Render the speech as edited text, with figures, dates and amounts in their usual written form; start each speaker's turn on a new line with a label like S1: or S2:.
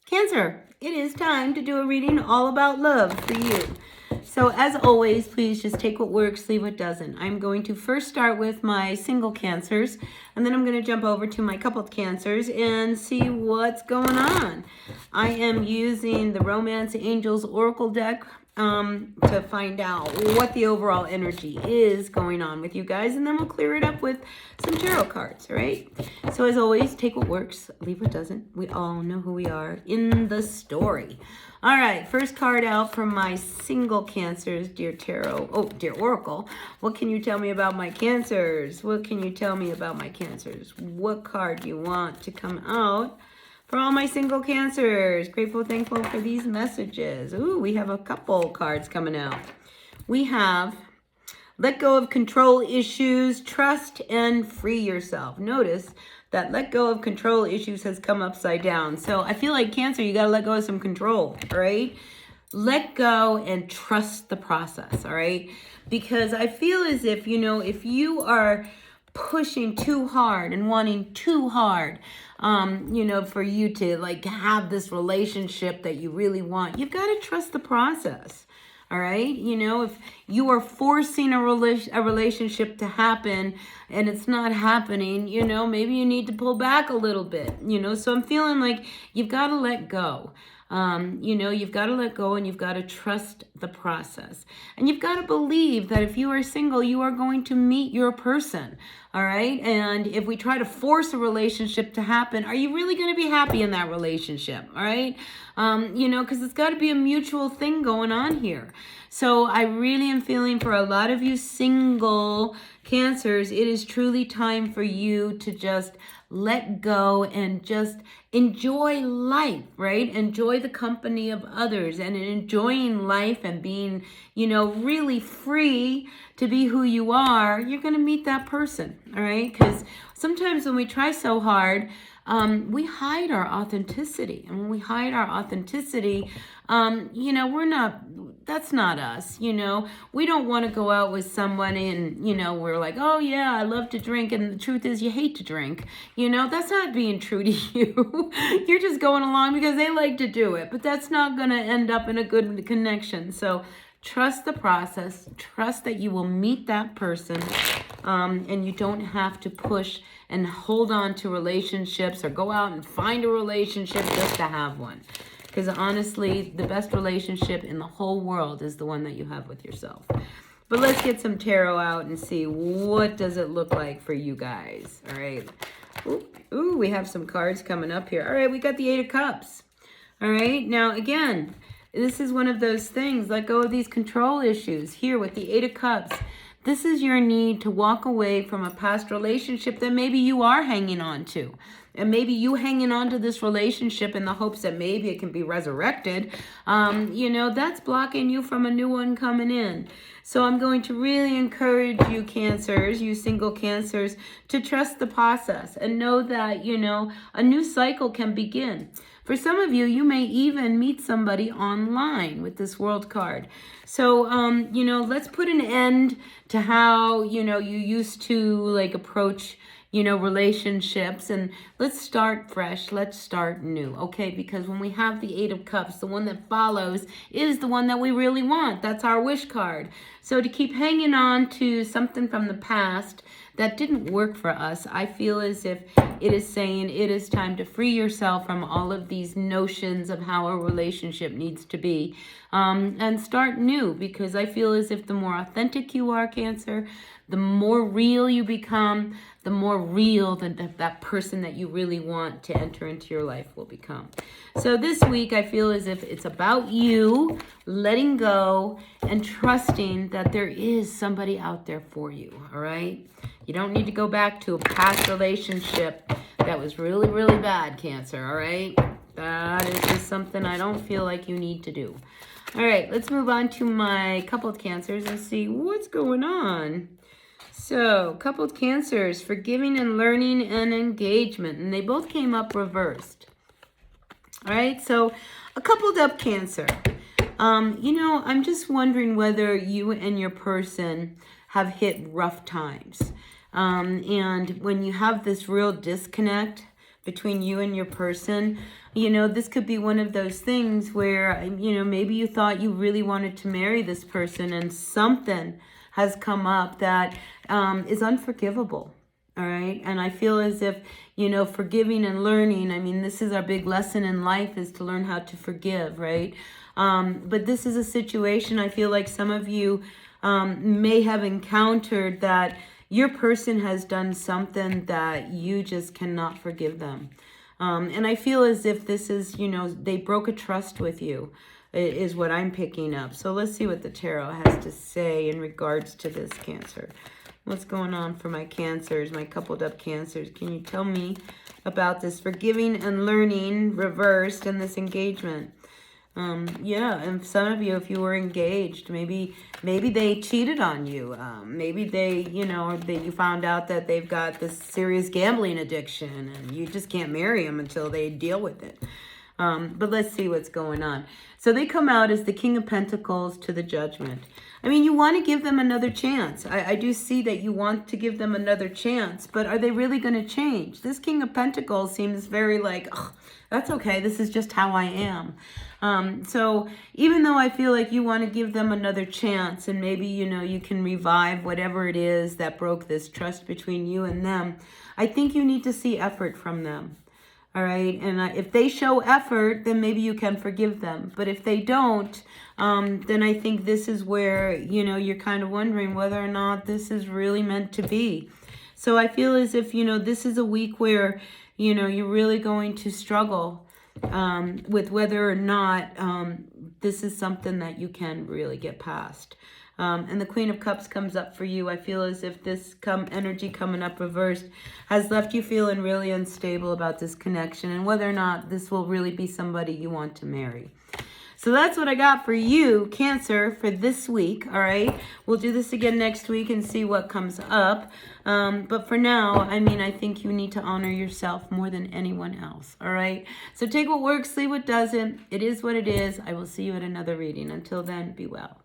S1: Cancer, it is time to do a reading all about love for you. So as always, please just take what works, leave what doesn't. I'm going to first start with my single cancers, and then I'm going to jump over to my coupled cancers and see what's going on. I am using the Romance Angels Oracle deck to find out what the overall energy is going on with you guys, and then we'll clear it up with some tarot cards, all right? So as always, take what works, leave what doesn't. We all know who we are in the story. All right, first card out from my single cancers, dear tarot, dear oracle. What can you tell me about my cancers? What can you tell me about my cancers? What card do you want to come out for all my single cancers? Grateful, thankful for these messages. Ooh, we have a couple cards coming out. We have let go of control issues, trust, and free yourself. Notice that let go of control issues has come upside down. So I feel like Cancer, you got to let go of some control, all right? Let go and trust the process, all right? Because I feel as if, if you are pushing too hard and wanting too hard, for you to like have this relationship that you really want, you've got to trust the process. All right. If you are forcing a relationship to happen and it's not happening, maybe you need to pull back a little bit, so I'm feeling like you've got to let go. You've got to let go and you've got to trust the process. And you've got to believe that if you are single, you are going to meet your person. All right. And if we try to force a relationship to happen, are you really going to be happy in that relationship? All right. Because it's got to be a mutual thing going on here. So I really am feeling for a lot of you single cancers, it is truly time for you to just let go and just enjoy life, right? Enjoy the company of others and enjoying life and being, really free to be who you are. You're going to meet that person, all right? Because sometimes when we try so hard, we hide our authenticity. And when we hide our authenticity, that's not us, We don't want to go out with someone and, we're like, oh yeah, I love to drink. And the truth is you hate to drink. That's not being true to you. You're just going along because they like to do it. But that's not going to end up in a good connection. So trust the process. Trust that you will meet that person. And you don't have to push and hold on to relationships or go out and find a relationship just to have one. Because honestly, the best relationship in the whole world is the one that you have with yourself. But let's get some tarot out and see what does it look like for you guys. All right. Ooh, we have some cards coming up here. All right, we got the Eight of Cups. All right. Now, again, this is one of those things. Let go of these control issues. Here with the Eight of Cups. This is your need to walk away from a past relationship that maybe you are hanging on to. And maybe you hanging on to this relationship in the hopes that maybe it can be resurrected. That's blocking you from a new one coming in. So I'm going to really encourage you cancers, you single cancers, to trust the process and know that, a new cycle can begin. For some of you, you may even meet somebody online with this World card. So, let's put an end to how, you used to approach, relationships, and let's start fresh. Let's start new. Okay. Because when we have the Eight of Cups, the one that follows is the one that we really want. That's our wish card. So to keep hanging on to something from the past that didn't work for us, I feel as if it is saying it is time to free yourself from all of these notions of how a relationship needs to be, and start new, because I feel as if the more authentic you are, Cancer, the more real you become, the more real that person that you really want to enter into your life will become. So this week, I feel as if it's about you letting go and trusting that there is somebody out there for you, all right? You don't need to go back to a past relationship that was really, really bad, Cancer, all right? That is just something I don't feel like you need to do. All right, let's move on to my coupled cancers and see what's going on. So, coupled cancers, forgiving and learning and engagement. And they both came up reversed. All right, so a coupled up Cancer. I'm just wondering whether you and your person have hit rough times. And when you have this real disconnect between you and your person. You know, this could be one of those things where, you know, maybe you thought you really wanted to marry this person and something has come up that is unforgivable. All right. And I feel as if, you know, forgiving and learning, I mean, this is our big lesson in life, is to learn how to forgive, right? But this is a situation I feel like some of you may have encountered, that your person has done something that you just cannot forgive them. And I feel as if this is, you know, they broke a trust with you, is what I'm picking up. So let's see what the tarot has to say in regards to this, Cancer. What's going on for my Cancers, my coupled up Cancers? Can you tell me about this forgiving and learning reversed in this engagement? Yeah, and some of you, if you were engaged, maybe they cheated on you. Maybe they, you know, you found out that they've got this serious gambling addiction and you just can't marry them until they deal with it. But let's see what's going on. So they come out as the King of Pentacles to the Judgment. I mean, you want to give them another chance. I do see that you want to give them another chance, but are they really going to change? This King of Pentacles seems very like, oh, that's okay, this is just how I am. So even though I feel like you want to give them another chance, and maybe, you know, you can revive whatever it is that broke this trust between you and them, I think you need to see effort from them. All right. And if they show effort, then maybe you can forgive them. But if they don't, then I think this is where, you know, you're kind of wondering whether or not this is really meant to be. So I feel as if, you know, this is a week where, you know, you're really going to struggle with whether or not this is something that you can really get past. And the Queen of Cups comes up for you. I feel as if this energy coming up reversed has left you feeling really unstable about this connection and whether or not this will really be somebody you want to marry. So that's what I got for you, Cancer, for this week, all right? We'll do this again next week and see what comes up. But for now, I mean, I think you need to honor yourself more than anyone else, all right? So take what works, leave what doesn't. It is what it is. I will see you at another reading. Until then, be well.